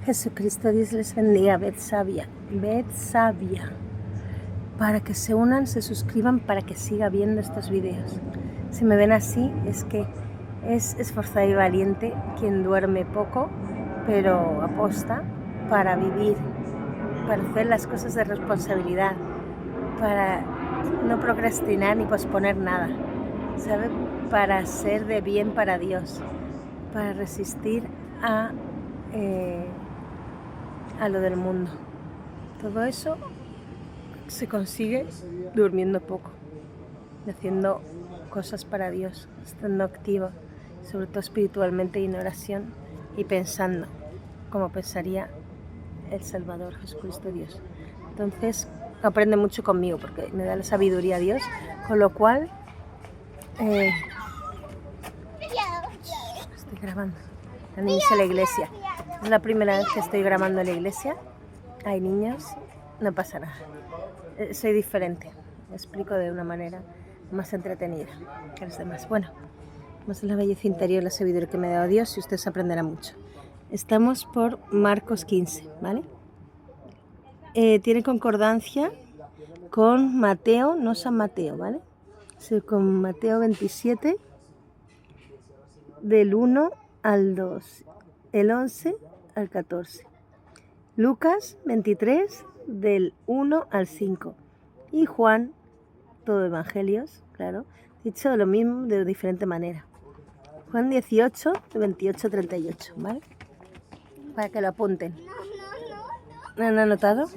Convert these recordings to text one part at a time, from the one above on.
Jesucristo, Dios les bendiga. Betsabia, para que se unan, se suscriban, para que siga viendo estos vídeos. Si me ven así, es que es esforzado y valiente quien duerme poco, pero aposta para vivir, para hacer las cosas de responsabilidad, para no procrastinar ni posponer nada, ¿sabe? Para ser de bien para Dios, para resistir a lo del mundo. Todo eso se consigue durmiendo poco, haciendo cosas para Dios, estando activa, sobre todo espiritualmente y en oración, y pensando como pensaría el Salvador, Jesucristo Dios. Entonces aprende mucho conmigo porque me da la sabiduría a Dios, con lo cual estoy grabando. También hice la iglesia. Es la primera vez que estoy grabando en la iglesia. Hay niños, no pasa nada. Soy diferente. Me explico de una manera más entretenida que los demás. Bueno, vamos a la belleza interior, la sabiduría que me ha dado Dios y ustedes aprenderán mucho. Estamos por Marcos 15, ¿vale? Tiene concordancia con Mateo, no San Mateo, ¿vale? Sí, con Mateo 27, del 1 al 2, el 11 al 14. Lucas 23, del 1 al 5. Y Juan, todo evangelios, claro, dicho lo mismo de diferente manera. Juan 18, de 28 a 38, ¿vale? Para que lo apunten. ¿No han anotado?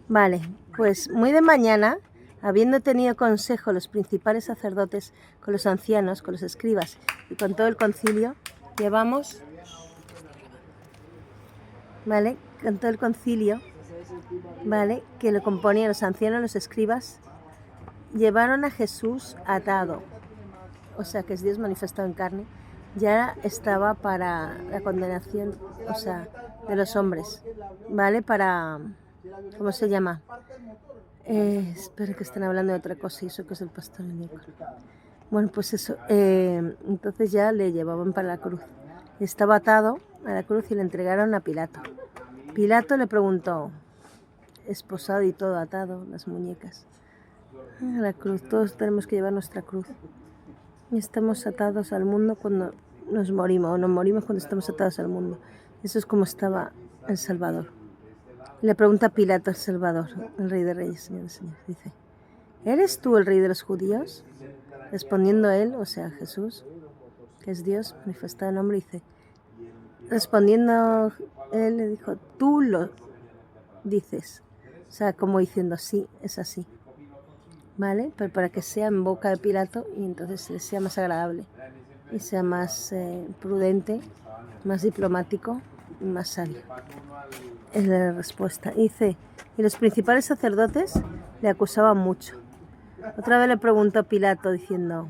Vale, pues muy de mañana, habiendo tenido consejo los principales sacerdotes con los ancianos, con los escribas y con todo el concilio, llevamos, ¿vale? Con todo el concilio, ¿vale? Que lo componían los ancianos, los escribas, llevaron a Jesús atado, o sea que es Dios manifestado en carne, ya estaba para la condenación, o sea, de los hombres, ¿vale? Para, ¿cómo se llama? Espero que estén hablando de otra cosa y eso que es el pastor el miércoles. Bueno, pues eso, entonces ya le llevaban para la cruz. Estaba atado a la cruz y le entregaron a Pilato. Pilato le preguntó, esposado y todo atado, las muñecas, a la cruz, todos tenemos que llevar nuestra cruz. Y estamos atados al mundo cuando nos morimos, o nos morimos cuando estamos atados al mundo. Eso es como estaba el Salvador. Le pregunta Pilato al Salvador, el Rey de Reyes, Señor de Señores, dice, ¿eres tú el Rey de los judíos? Respondiendo él, o sea, Jesús, que es Dios, manifestado en hombre, dice, respondiendo él le dijo, tú lo dices. O sea, como diciendo, sí, es así. ¿Vale? Pero para que sea en boca de Pilato y entonces le sea más agradable y sea más prudente, más diplomático y más sabio. Es la respuesta. Dice, y los principales sacerdotes le acusaban mucho. Otra vez le preguntó Pilato diciendo,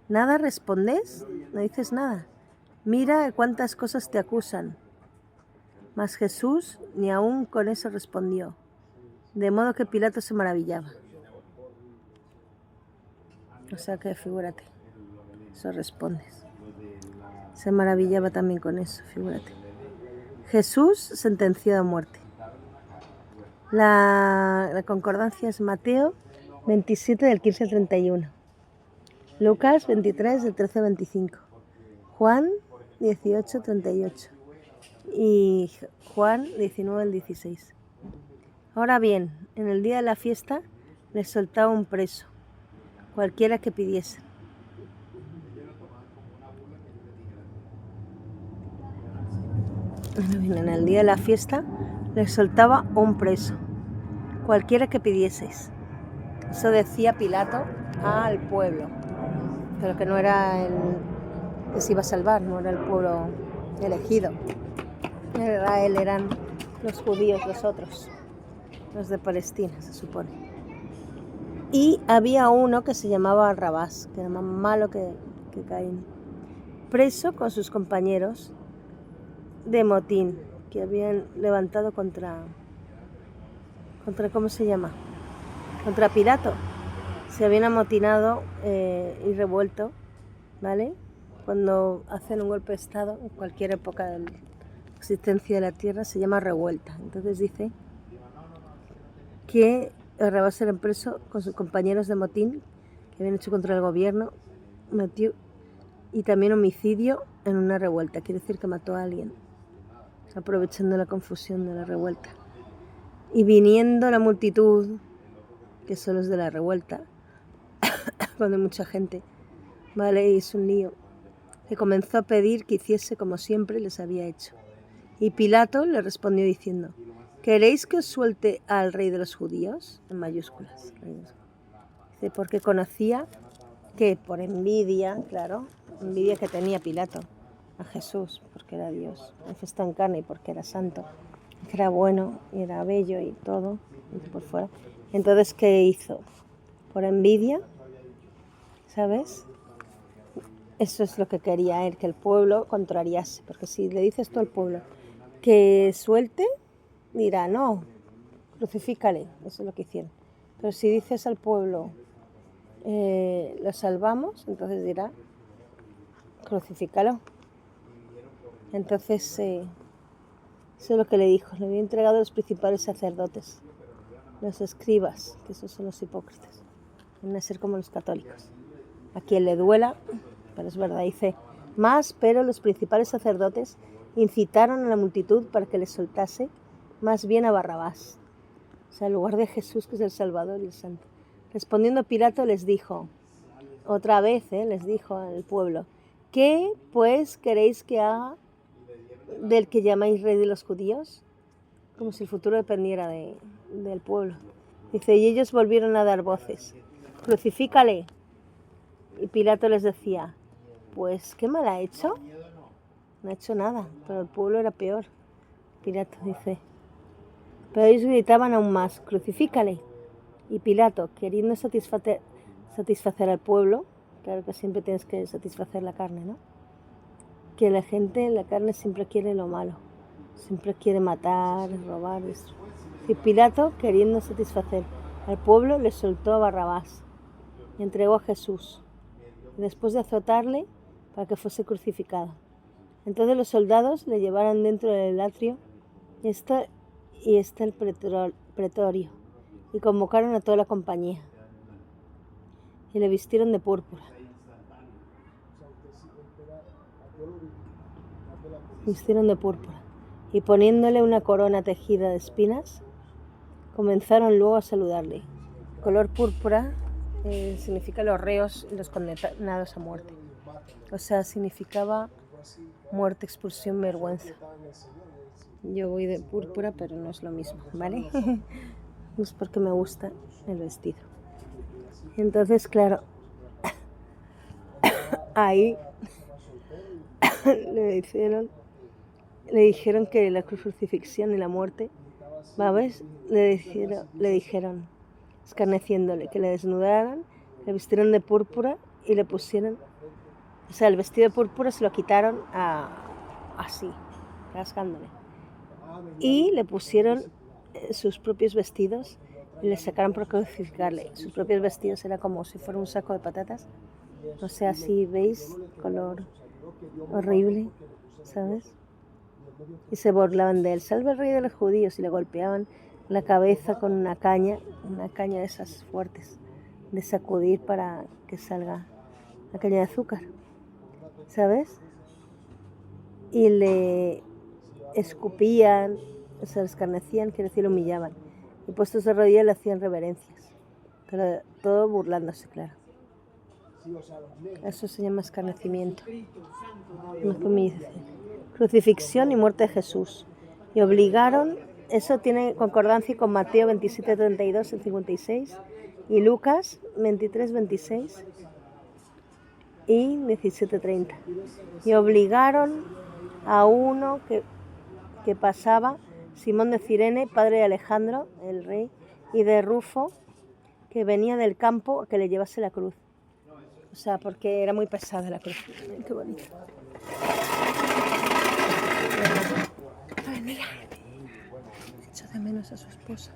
¿nada respondes? No dices nada. Mira cuántas cosas te acusan. Mas Jesús ni aún con eso respondió. De modo que Pilato se maravillaba. O sea que figúrate, eso respondes. Se maravillaba también con eso, figúrate. Jesús sentenció a muerte. La concordancia es Mateo 27 del 15 al 31. Lucas 23 del 13 al 25. Juan 18 38. Y Juan 19 al 16. Ahora bien, en el día de la fiesta les soltaba un preso, cualquiera que pidiese. En el día de la fiesta les soltaba un preso, cualquiera que pidieseis. Eso decía Pilato al pueblo, pero que no era el que se iba a salvar, no era el pueblo elegido. Israel eran los judíos, los otros, los de Palestina, se supone. Y había uno que se llamaba Rabás, que era más malo que Caín, preso con sus compañeros de motín que habían levantado contra ¿cómo se llama? Contra Pilato. Se habían amotinado y revuelto, ¿vale? Cuando hacen un golpe de estado en cualquier época existencia de la tierra se llama revuelta. Entonces dice que Barrabás era preso con sus compañeros de motín que habían hecho contra el gobierno, y también homicidio en una revuelta. Quiere decir que mató a alguien, aprovechando la confusión de la revuelta. Y viniendo la multitud, que son los de la revuelta, cuando hay mucha gente, vale, y es un lío, que comenzó a pedir que hiciese como siempre les había hecho. Y Pilato le respondió diciendo: ¿queréis que os suelte al rey de los judíos? En mayúsculas. Dice, porque conocía que por envidia, claro, envidia que tenía Pilato a Jesús, porque era Dios, manifestado en carne y porque era santo, que era bueno y era bello y todo, por fuera. Entonces, ¿qué hizo? Por envidia, ¿sabes? Eso es lo que quería él, que el pueblo contrariase, porque si le dices tú al pueblo que suelte, dirá, no, crucifícale, eso es lo que hicieron. Pero si dices al pueblo, lo salvamos, entonces dirá, crucifícalo. Entonces, eso es lo que le dijo, le había entregado a los principales sacerdotes, los escribas, que esos son los hipócritas, van a ser como los católicos. A quien le duela, pero es verdad, dice, pero los principales sacerdotes incitaron a la multitud para que les soltase más bien a Barrabás, o sea, en lugar de Jesús, que es el Salvador y el Santo. Respondiendo Pilato les dijo, otra vez, les dijo al pueblo, ¿qué pues queréis que haga del que llamáis rey de los judíos? Como si el futuro dependiera del pueblo. Dice, y ellos volvieron a dar voces, crucifícale. Y Pilato les decía, pues, ¿qué mal ha hecho? No ha hecho nada, pero el pueblo era peor. Pilato dice, pero ellos gritaban aún más, crucifícale. Y Pilato, queriendo satisfacer al pueblo, claro que siempre tienes que satisfacer la carne, ¿no? Que la carne siempre quiere lo malo, siempre quiere matar, robar, eso. Y Pilato, queriendo satisfacer al pueblo, le soltó a Barrabás y entregó a Jesús, después de azotarle para que fuese crucificado. Entonces los soldados le llevaron dentro del atrio y está el pretorio, y convocaron a toda la compañía y le vistieron de púrpura. Y poniéndole una corona tejida de espinas, comenzaron luego a saludarle. Color púrpura significa los reos y los condenados a muerte. O sea, significaba muerte, expulsión, vergüenza. Yo voy de púrpura, pero no es lo mismo, ¿vale? Es porque me gusta el vestido. Entonces, claro, ahí le dijeron que la crucifixión y la muerte, ¿sabes? Le dijeron, escarneciéndole, que le desnudaran, le vistieron de púrpura y le pusieron, o sea, el vestido de púrpura se lo quitaron así, rasgándole. Y le pusieron sus propios vestidos y le sacaron por crucificarle. Sus propios vestidos era como si fuera un saco de patatas. O sea, así, ¿veis? Color horrible, ¿sabes? Y se burlaban de él. Salve el rey de los judíos, y le golpeaban la cabeza con una caña de esas fuertes, de sacudir para que salga la caña de azúcar, ¿sabes? Y le escupían, se escarnecían, quiere decir, humillaban. Y puestos de rodillas le hacían reverencias, pero todo burlándose, claro. Eso se llama escarnecimiento. Crucifixión y muerte de Jesús. Y obligaron, eso tiene concordancia con Mateo 27:32 y 56, y Lucas 23:26 y 17:30. Y obligaron a uno que pasaba, Simón de Cirene, padre de Alejandro, el rey, y de Rufo, que venía del campo, a que le llevase la cruz. O sea, porque era muy pesada la cruz. Ay, qué bonito. Ay, mira. Echo de menos a su esposa.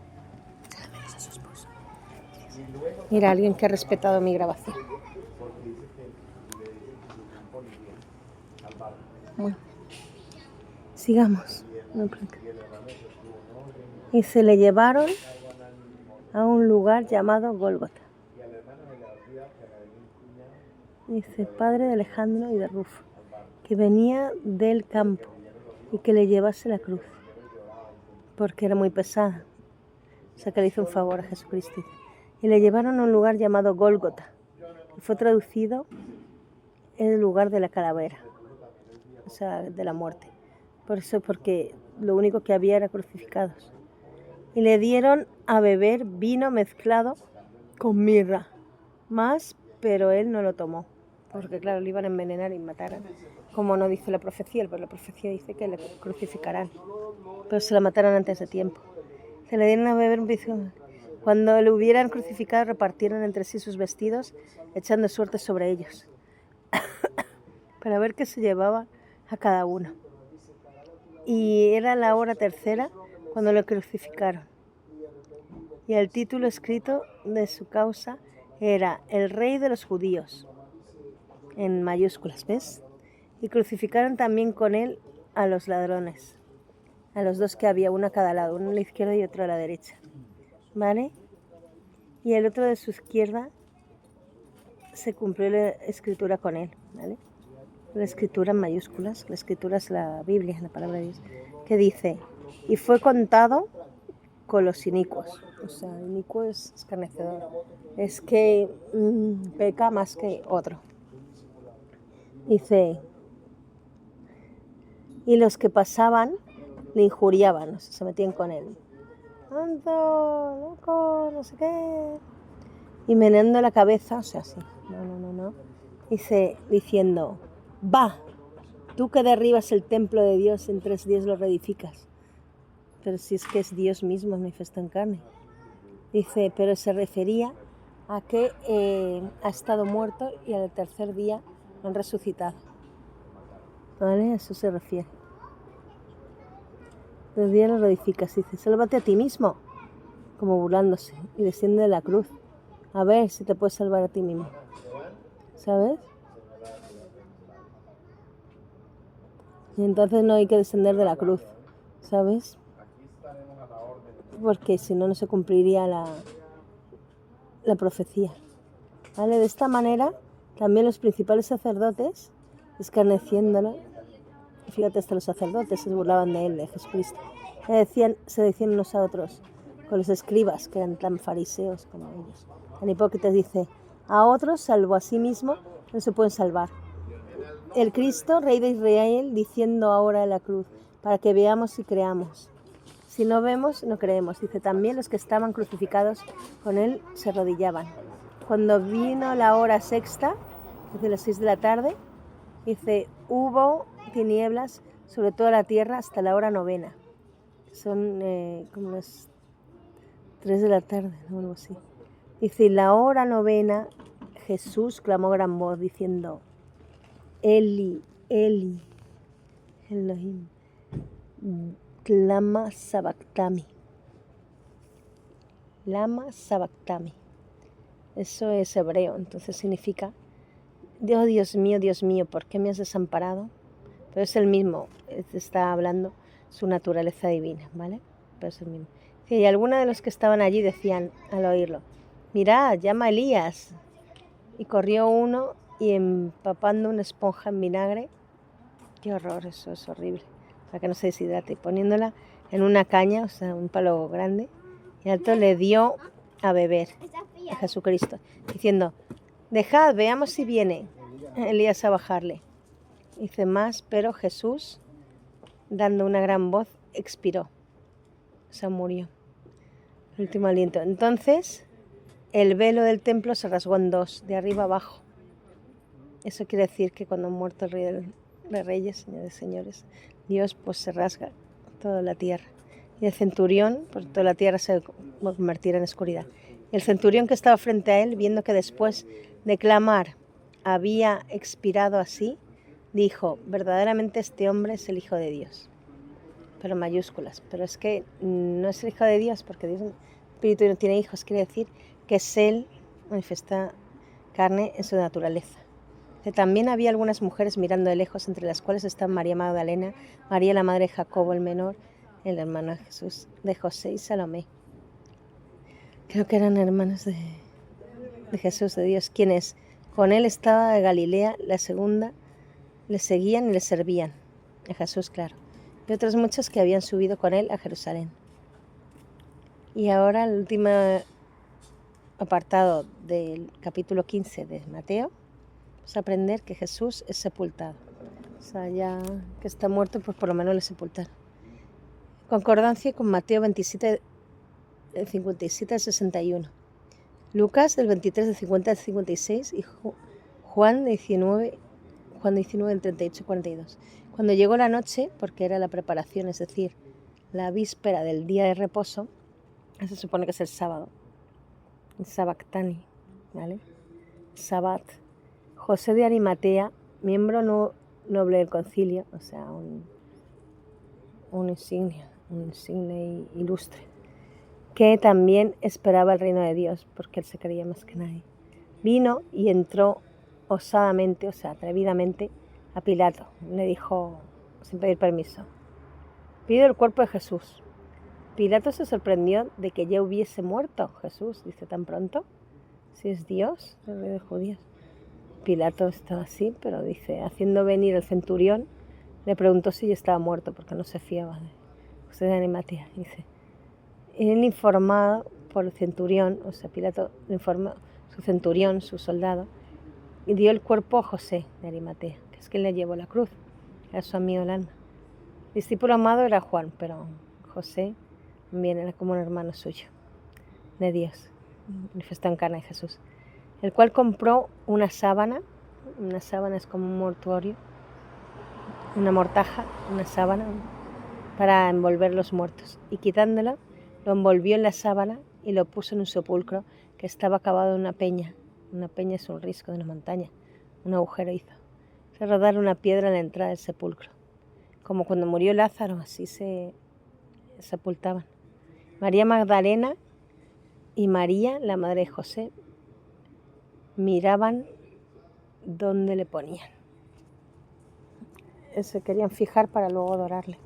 Mira, alguien que ha respetado mi grabación. Muy. Sigamos. Y se le llevaron a un lugar llamado Gólgota. Dice, padre de Alejandro y de Rufo, que venía del campo y que le llevase la cruz, porque era muy pesada. O sea, que le hizo un favor a Jesucristo. Y le llevaron a un lugar llamado Gólgota, y fue traducido en el lugar de la calavera, o sea, de la muerte. Por eso, porque lo único que había era crucificados. Y le dieron a beber vino mezclado con mirra, pero él no lo tomó, porque claro, le iban a envenenar y matar, como no dice la profecía, pero la profecía dice que le crucificarán, pero se la mataron antes de tiempo. Se le dieron a beber un vino. Cuando le hubieran crucificado, repartieron entre sí sus vestidos, echando suerte sobre ellos, para ver qué se llevaba a cada uno. Y era la hora tercera cuando lo crucificaron. Y el título escrito de su causa era El Rey de los Judíos, en mayúsculas, ¿ves? Y crucificaron también con él a los ladrones, a los dos que había, uno a cada lado, uno a la izquierda y otro a la derecha, ¿vale? Y el otro de su izquierda se cumplió la escritura con él, ¿vale? La escritura en mayúsculas, la escritura es la Biblia, la palabra de Dios, que dice, y fue contado con los inicuos. O sea, inicuo es escarnecedor, es que peca más que otro. Dice, y los que pasaban le injuriaban, o sea, se metían con él. ¡Ando, loco, no sé qué! Y meneando la cabeza, o sea, así, no. Dice, diciendo, va, tú que derribas el templo de Dios, en 3 días lo reedificas. Pero si es que es Dios mismo manifiesto en carne. Dice, pero se refería a que ha estado muerto y al tercer día lo han resucitado. ¿Vale? A eso se refiere. 3 días lo reedificas. Dice, sálvate a ti mismo, como burlándose, y desciende de la cruz. A ver si te puedes salvar a ti mismo. ¿Sabes? Y entonces no hay que descender de la cruz. ¿Sabes? Porque si no, no se cumpliría la profecía. ¿Vale? De esta manera, también los principales sacerdotes, escarneciéndolo, fíjate, hasta los sacerdotes se burlaban de él, de Jesucristo, se decían unos a otros, con los escribas, que eran tan fariseos como ellos, tan hipócritas, dice, a otros, salvo a sí mismo, no se pueden salvar. El Cristo, Rey de Israel, diciendo ahora en la cruz, para que veamos y creamos. Si no vemos, no creemos. Dice, también los que estaban crucificados con él se arrodillaban. Cuando vino la hora sexta, desde las 6 de la tarde, dice, hubo tinieblas sobre toda la tierra hasta la hora 9. Son como las 3 de la tarde, o algo así. Dice, la hora 9, Jesús clamó a gran voz diciendo, Eli, Eli, Elohim, lama sabactami. Lama sabactami. Eso es hebreo, entonces significa, Dios mío, ¿por qué me has desamparado? Pero es el mismo, está hablando su naturaleza divina, ¿vale? Pero es el mismo. Y algunos de los que estaban allí decían al oírlo, mirad, llama a Elías. Y corrió uno y empapando una esponja en vinagre, qué horror, eso es horrible, para que no se deshidrate, poniéndola en una caña, o sea, un palo grande, y alto le dio a beber a Jesucristo, diciendo, dejad, veamos si viene Elías a bajarle. Dice más, pero Jesús, dando una gran voz, expiró, o sea, murió, el último aliento. Entonces, el velo del templo se rasgó en 2, de arriba abajo. Eso quiere decir que cuando ha muerto el Rey de Reyes, Señor de Señores, Dios pues se rasga toda la tierra. Y el centurión, pues toda la tierra se convertirá en oscuridad. El centurión que estaba frente a él, viendo que después de clamar había expirado así, dijo, verdaderamente este hombre es el Hijo de Dios. Pero mayúsculas. Pero es que no es el Hijo de Dios, porque Dios Espíritu no tiene hijos, quiere decir que es Él, manifiesta carne en su naturaleza. También había algunas mujeres mirando de lejos, entre las cuales estaban María Magdalena, María la madre de Jacobo el menor, el hermano de Jesús, de José y Salomé. Creo que eran hermanos de Jesús, de Dios, quienes con él estaba de Galilea, la segunda, le seguían y le servían, a Jesús, claro, y otros muchos que habían subido con él a Jerusalén. Y ahora el último apartado del capítulo 15 de Mateo, es aprender que Jesús es sepultado. O sea, ya que está muerto, pues por lo menos le sepultaron. Concordancia con Mateo 27, 57 al 61. Lucas del 23 de 50 al 56 y Juan 19 del 38 al 42. Cuando llegó la noche, porque era la preparación, es decir, la víspera del día de reposo, se supone que es el sábado, el sabactani, ¿vale? Sabat. José de Arimatea, miembro noble del concilio, o sea, un insigne ilustre, que también esperaba el reino de Dios, porque él se creía más que nadie. Vino y entró osadamente, o sea, atrevidamente, a Pilato. Le dijo, sin pedir permiso, pido el cuerpo de Jesús. Pilato se sorprendió de que ya hubiese muerto Jesús, dice, tan pronto, si es Dios, el rey de los judíos. Pilato estaba así, pero dice, haciendo venir el centurión, le preguntó si ya estaba muerto, porque no se fiaba de José de Arimatea. Dice, él informado por el centurión, o sea, Pilato le informó, su centurión, su soldado, y dio el cuerpo a José de Arimatea, que es quien le llevó la cruz, era su amigo el alma. El discípulo amado era Juan, pero José también era como un hermano suyo, de Dios, manifestado en carne de Jesús, el cual compró una sábana es como un mortuorio, una mortaja, una sábana, para envolver los muertos, y quitándola, lo envolvió en la sábana y lo puso en un sepulcro que estaba cavado en una peña. Una peña es un risco de una montaña, un agujero hizo. Se rodar una piedra en la entrada del sepulcro. Como cuando murió Lázaro, así se sepultaban. María Magdalena y María, la madre de José, miraban dónde le ponían. Se querían fijar para luego adorarle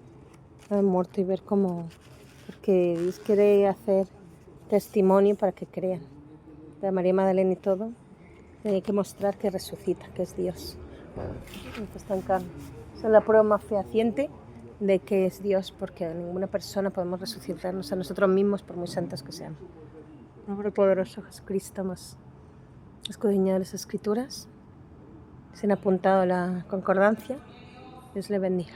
al muerto y ver cómo, porque Dios quiere hacer testimonio para que crean. De María Magdalena y todo, tiene que mostrar que resucita, que es Dios. Está en carne. Esa es la prueba más fehaciente de que es Dios, porque a ninguna persona podemos resucitarnos a nosotros mismos, por muy santos que seamos. Nombre poderoso Jesucristo, hemos escudriñado las Escrituras, se han apuntado la concordancia. Dios le bendiga.